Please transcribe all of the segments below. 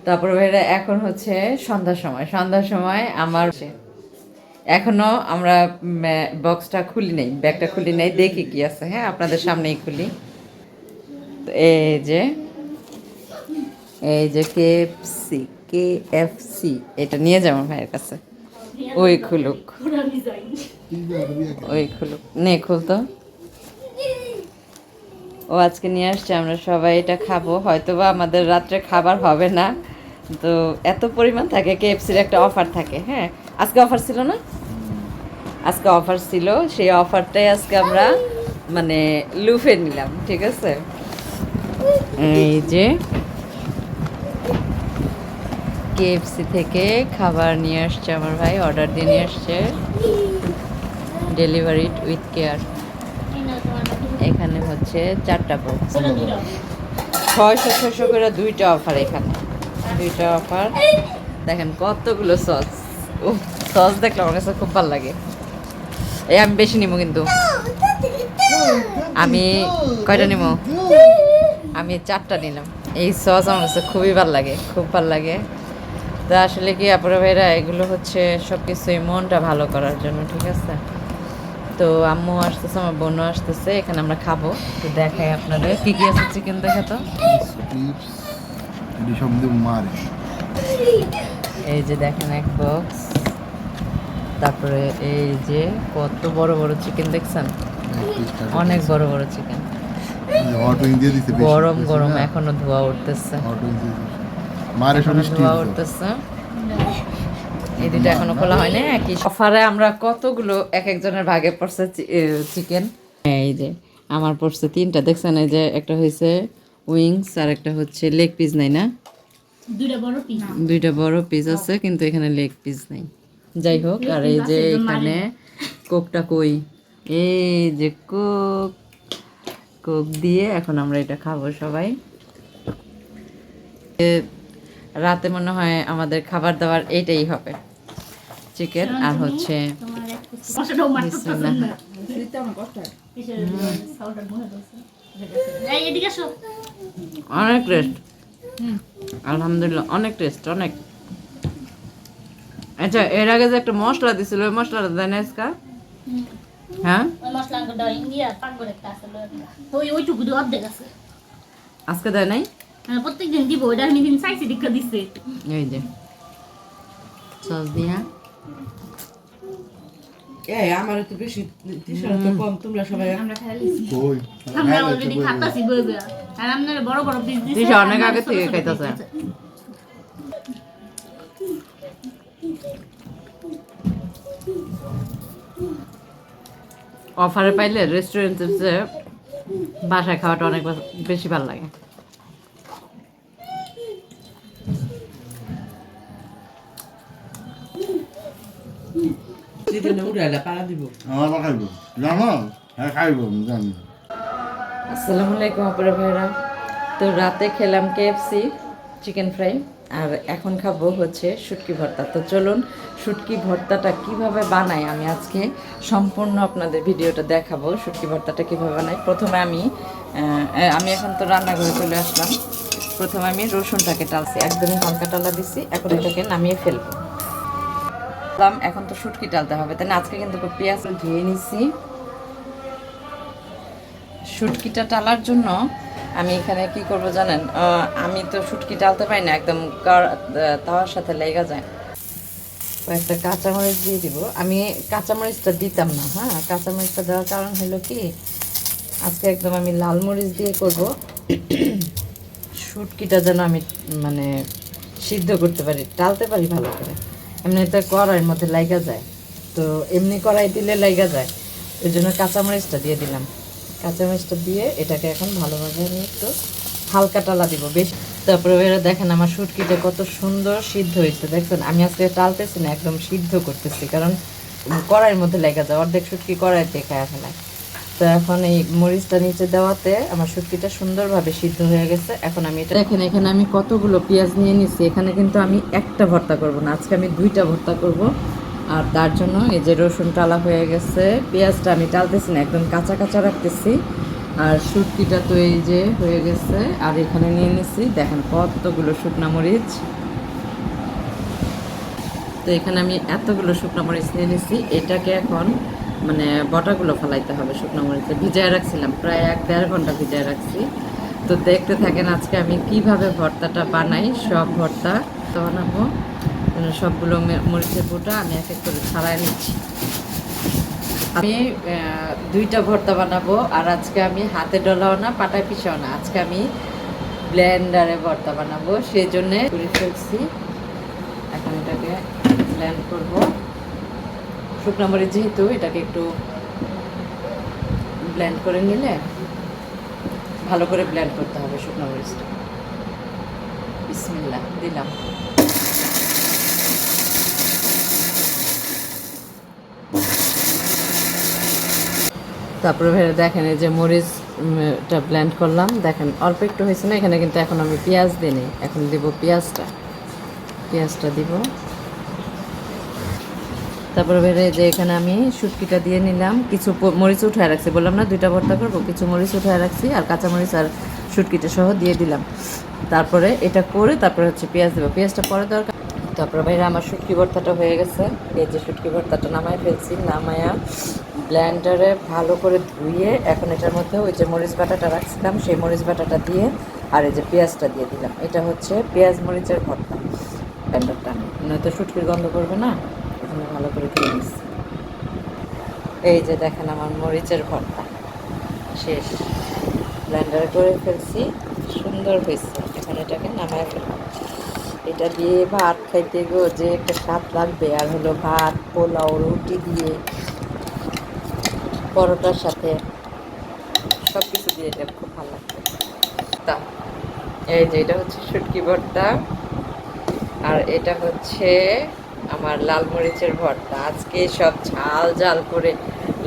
তারপরে ভাইরা এখন হচ্ছে সন্ধ্যার সময় আমার এখনো আমরা বক্সটা খুলি নাই, ব্যাগটা খুলি নাই, দেখি কি আছে। হ্যাঁ, আপনাদের সামনেই খুলি। তো এই যে কেএফসি এটা নিয়ে যাবো ভাইয়ের কাছে। ওই খুলুক, নে খুলতো। ও আজকে নিয়ে আসছে, আমরা সবাই এটা খাবো। হয়তোবা আমাদের রাত্রে খাবার হবে না, তো এত পরিমাণ থাকে। কেএফসির একটা অফার থাকে। হ্যাঁ, আজকে অফার ছিল না? আজকে অফার ছিল, সেই অফারটাই আজকে আমরা মানে লুফে নিলাম। ঠিক আছে, এই যে কেএফসি থেকে খাবার নিয়ে আসছে আমার ভাই, অর্ডার দিয়ে নিয়ে আসছে, ডেলিভারি উইথ কেয়ার। এখানে হচ্ছে 4টা বক্স, 600 করে 2টা অফার। এখানে 2টা অফার, দেখেন কতগুলো সস। ও, সস দেখলে আমার কাছে খুব ভালো লাগে। এই আমি বেশি নিবো, কিন্তু আমি কয়টা নিবো? আমি 4টা নিলাম। এই সস আমার কাছে খুবই ভালো লাগে, খুব ভালো লাগে। তো আসলে কি আপুরা ভাইরা, এগুলো হচ্ছে সব কিছুই মনটা ভালো করার জন্য। ঠিক আছে, তো আম্মু আসতেছে, আমার বোনও আসতেছে, এখানে আমরা খাবো। তো দেখাই আপনাদের কি কি আছে। চিকেন দেখে তো, এই যে দেখেন এক বক্স। তারপরে এই যে কত বড় বড় চিকেন দেখছেন, অনেক বড় বড় চিকেন, গরম গরম, এখনো ধোয়া উঠতেছে, ধোয়া উঠতেছে। এই দুটো এখনো খোলা হয়নি। একই অফারে আমরা কতগুলো এক একজনের ভাগে পড়ছে চিকেন। এই যে আমার পড়ছে 3টা, দেখছেন? এই যে একটা হয়েছে উইংস, আর একটা হচ্ছে লেগ পিস নাই না, 2টা বড় পিস আছে, কিন্তু এখানে লেগ পিস নাই। যাই হোক, আর এই যে এখানে কোকটা কই, এই যে কোক দিয়ে এখন আমরা এটা খাবো সবাই। রাতে মনে হয় আমাদের খাবার দাবার এইটাই হবে, চিকেন আর হচ্ছে অনেক টেস্ট, আলহামদুলিল্লাহ অনেক টেস্ট, অনেক। আচ্ছা, এর আগে যে একটা মশলা দিছিল, ওই মশলাটা দেয় না আজকে? হ্যাঁ, আজকে দেয় নাই, প্রত্যেকদিন দিব। ওইটা আমি দিন চাইছি, দীক্ষা দিচ্ছে। এই যে সস দিয়া। আমার তো বেশি তো কম, তোমরা সবাই আমরা খাই লিছি, আমরা অলরেডি খাতাছি বইবে। আর আপনারা বড় বড় পিস দিছে, দিশা অনেক আগে থেকে খাইতাছে। অফারে পাইলে রেস্টুরেন্টের চেয়ে বাসায় খাওয়াটা অনেক বেশি ভালো লাগে। আসসালামু আলাইকুম আপুরা ভাইরা। তো রাতে খেলাম কেএফসি চিকেন ফ্রাই, আর এখন খাবো হচ্ছে শুটকি ভর্তা। তো চলুন শুটকি ভর্তাটা কিভাবে বানাই আমি আজকে সম্পূর্ণ আপনাদের ভিডিওটা দেখাবো। শুটকি ভর্তাটা কিভাবে বানাই, প্রথমে আমি এখন তো রান্নাঘরে চলে আসলাম। প্রথমে আমি রসুনটাকে টালছি, একদমই হালকা টালা দিছি। এখন এটাকে নামিয়ে ফেলবো। এখন তো শুটকি টালতে হবে, তাই না? আজকে কিন্তু পেঁয়াজ ধুয়ে নিছি। শুটকিটা টালার জন্য আমি এখানে কি করব জানেন? আমি তো শুটকি টালতে পারি না, একদম তাওয়ার সাথে লেগে যায়। কয়েকটা কাঁচামরিচ দিয়ে দিব। আমি কাঁচামরিচটা দিতাম না, হ্যাঁ, কাঁচামরিচটা দেওয়ার কারণ হলো কি, আজকে একদম আমি লাল মরিচ দিয়ে করব। শুটকিটা যেন আমি মানে সিদ্ধ করতে পারি, টালতে পারি ভালো করে। এমনিতে কড়াইয়ের মধ্যে লাইগা যায়, তো এমনি কড়াই দিলে লাইগা যায়, ওই জন্য কাঁচামরিচটা দিয়ে দিলাম। কাঁচামরিচটা দিয়ে এটাকে এখন ভালোভাবে আমি একটু হালকা টালা দিব বেশি। তারপরে এরা দেখেন আমার শুটকিটা কত সুন্দর সিদ্ধ হয়েছে, দেখছেন? আমি আজকে টালতেছি না, একদম সিদ্ধ করতেছি, কারণ কড়াইয়ের মধ্যে লেগে যায়, অর্ধেক শুটকি কড়াইতে খায় ফেলায়। তো এখন এই মরিচটা নিচে দেওয়াতে আমার শুটকিটা সুন্দরভাবে সিদ্ধ হয়ে গেছে। এখন আমি এটা দেখেন, এখানে আমি কতগুলো পেঁয়াজ নিয়ে নিচ্ছি। এখানে কিন্তু আমি একটা ভর্তা করব না, আজকে আমি 2টা ভর্তা করব। আর তার জন্য এই যে রসুন টালা হয়ে গেছে, পেঁয়াজটা আমি টালতেছি না, একদম কাঁচা কাঁচা রাখতেছি। আর শুটকিটা তো এই যে হয়ে গেছে। আর এখানে নিয়ে নিচ্ছি দেখেন কতগুলো শুকনা মরিচ। তো এখানে আমি এতগুলো শুকনো মরিচ নিয়ে নিচ্ছি। এটাকে এখন মানে বটাগুলো ফেলাইতে হবে। শুকনো মরিচে ভিজায় রাখছিলাম, প্রায় 1-1.5 ঘন্টা ভিজায় রাখছি। তো দেখতে থাকেন আজকে আমি কিভাবে ভর্তাটা বানাই। সব ভর্তা বানাবো, সবগুলো মরিচের বোটা আমি এক এক করে ছাড়াই নিচ্ছি। আমি 2টা ভর্তা বানাবো। আর আজকে আমি হাতে ডলাও না, পাটায় পিসাও না, আজকে আমি ব্লেন্ডারে ভর্তা বানাবো। সেই জন্যে করে ফেলছি। এখন এটাকে ব্লেন্ড করবো। শুকনো মরিচ যেহেতু, এটাকে একটু ব্লেন্ড করে নিলে ভালো করে ব্লেন্ড করতে হবে শুকনো মরিচটা। বিসমিল্লাহ দিলাম। তারপরে দেখেন এই যে মরিচটা ব্লেন্ড করলাম, দেখেন অল্প একটু হয়েছে না। এখানে কিন্তু এখন আমি পেঁয়াজ দিই নি, এখন দিব পেঁয়াজটা দিব। তারপরে যে এখানে আমি শুটকিটা দিয়ে নিলাম। কিছু মরিচ উঠায় রাখছি, বললাম না 2টা ভর্তা করবো, কিছু মরিচ উঠায় রাখছি আর কাঁচামরিচ আর শুটকিটা সহ দিয়ে দিলাম। তারপরে এটা করে তারপরে হচ্ছে পেঁয়াজ দেবো, পেঁয়াজটা পরে দরকার। তারপরে ভাইরা আমার শুটকি ভর্তাটা হয়ে গেছে। এই যে শুটকি ভর্তাটা নামায় ফেলছি, নামায়া ব্লেন্ডারে ভালো করে ধুয়ে এখন এটার মধ্যে ওই যে মরিচ বাটাটা রাখছিলাম সেই মরিচ বাটাটা দিয়ে আর এই যে পেঁয়াজটা দিয়ে দিলাম। এটা হচ্ছে পেঁয়াজ মরিচের ভর্তা। ব্লেন্ডারটা নয়তো শুটকির গন্ধ করবে না, এখানে ভালো করে ধুয়ে নিচ্ছি। এই যে দেখেন আমার মরিচের ভর্তা শেষ, ব্লেন্ডারে করে ফেলছি, সুন্দর হয়েছে। এখন এটাকে নামায় ফেলবো। এটা দিয়ে ভাত খাইতে গো যে একটা স্বাদ লাগবে, আর হলো ভাত, পোলাও, রুটি দিয়ে, পরোটার সাথে সব কিছু দিয়ে এটা খুব ভালো লাগবে। তা এই যে এটা হচ্ছে শুটকি ভর্তা, আর এটা হচ্ছে আমার লাল মরিচের ভর্তা। আজকে সব ঝাল ঝাল করে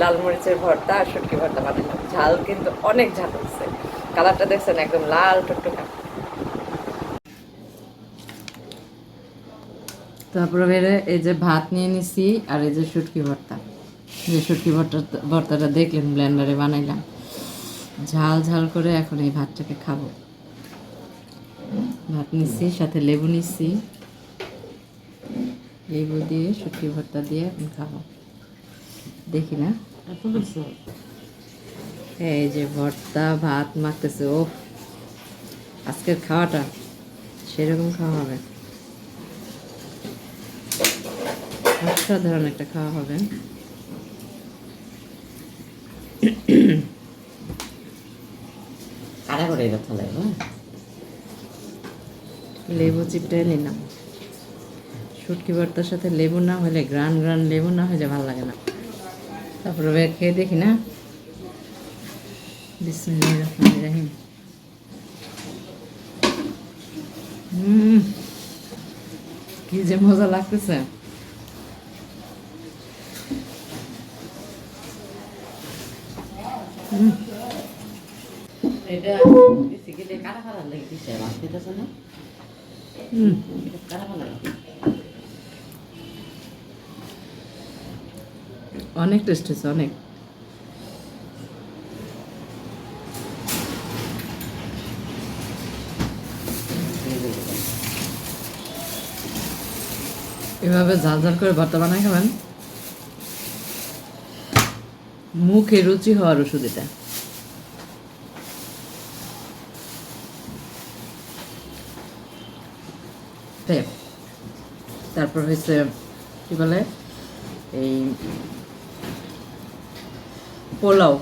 লাল মরিচের ভর্তা আর শুটকি ভর্তা বানালাম। ঝাল কিন্তু অনেক ঝাল হচ্ছে, কালারটা দেখছেন একদম লাল টুকটুকা। তারপরে এই যে ভাত নিয়ে নিছি আর এই যে শুটকি ভর্তা। যে শুটকি ভর্তাটা দেখলেন ব্লেন্ডারে বানাইলাম, ঝাল ঝাল করে। এখন এই ভাতটাকে খাবো। ভাত নিচ্ছি, সাথে লেবু নিচ্ছি, লেবু দিয়ে শুটকি ভর্তা দিয়ে এখন খাবো। দেখি না এই যে ভর্তা ভাত মাখতেছে। ও আজকের খাওয়াটা সেরকম খাওয়া হবে, অসাধারণ একটা খাওয়া হবে। লেবু চিপটাই নিলাম। শুটকি ভর্তার সাথে লেবু না হলে, গ্রান লেবু না হলে ভালো লাগে না। তারপরে খেয়ে দেখি না। বিসমিল্লাহির রহমানির রহিম। কি যে মজা লাগতেছে। এটা বেসিক্যালি কাটা ফালা লাগে দিছে মাছ খেতেছ না? কাটা ফালা লাগে। অনেক টেস্ট হয়েছে, অনেক। এভাবে ঝাল ঝাল করে ভর্তা বানাই খাবেন, মুখে রুচি হওয়ার ওষুধ এটা। তারপর হয়েছে কি বলে এই পোলাও,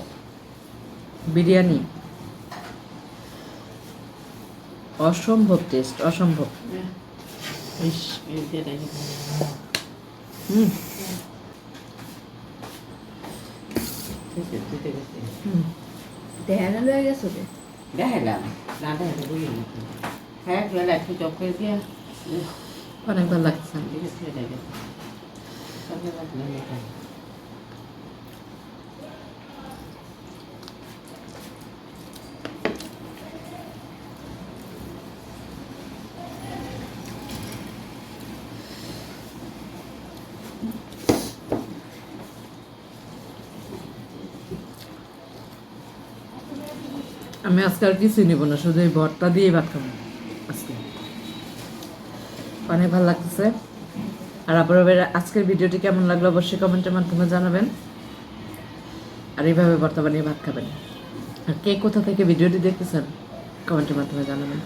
বিরিয়ানি, অসম্ভব টেস্ট, অসম্ভব। দেখাইলাম না, দেখাতে বুঝি না। হ্যাঁ একটু চপ করে দিয়ে অনেক ভালো লাগছে। আমি আজকে আর কিছুই নিব না, শুধু এই ভর্তা দিয়ে ভাত খাবো আজকে। অনেক ভালো লাগতেছে। আর আপনাদের আজকের ভিডিওটি কেমন লাগলো অবশ্যই কমেন্টের মাধ্যমে জানাবেন। আর এইভাবে ভর্তা বানিয়ে ভাত খাবেন। আর কে কোথা থেকে ভিডিওটি দেখতেছেন কমেন্টের মাধ্যমে জানাবেন।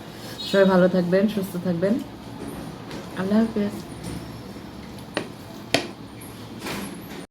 সবাই ভালো থাকবেন, সুস্থ থাকবেন। আল্লাহ হাফেজ।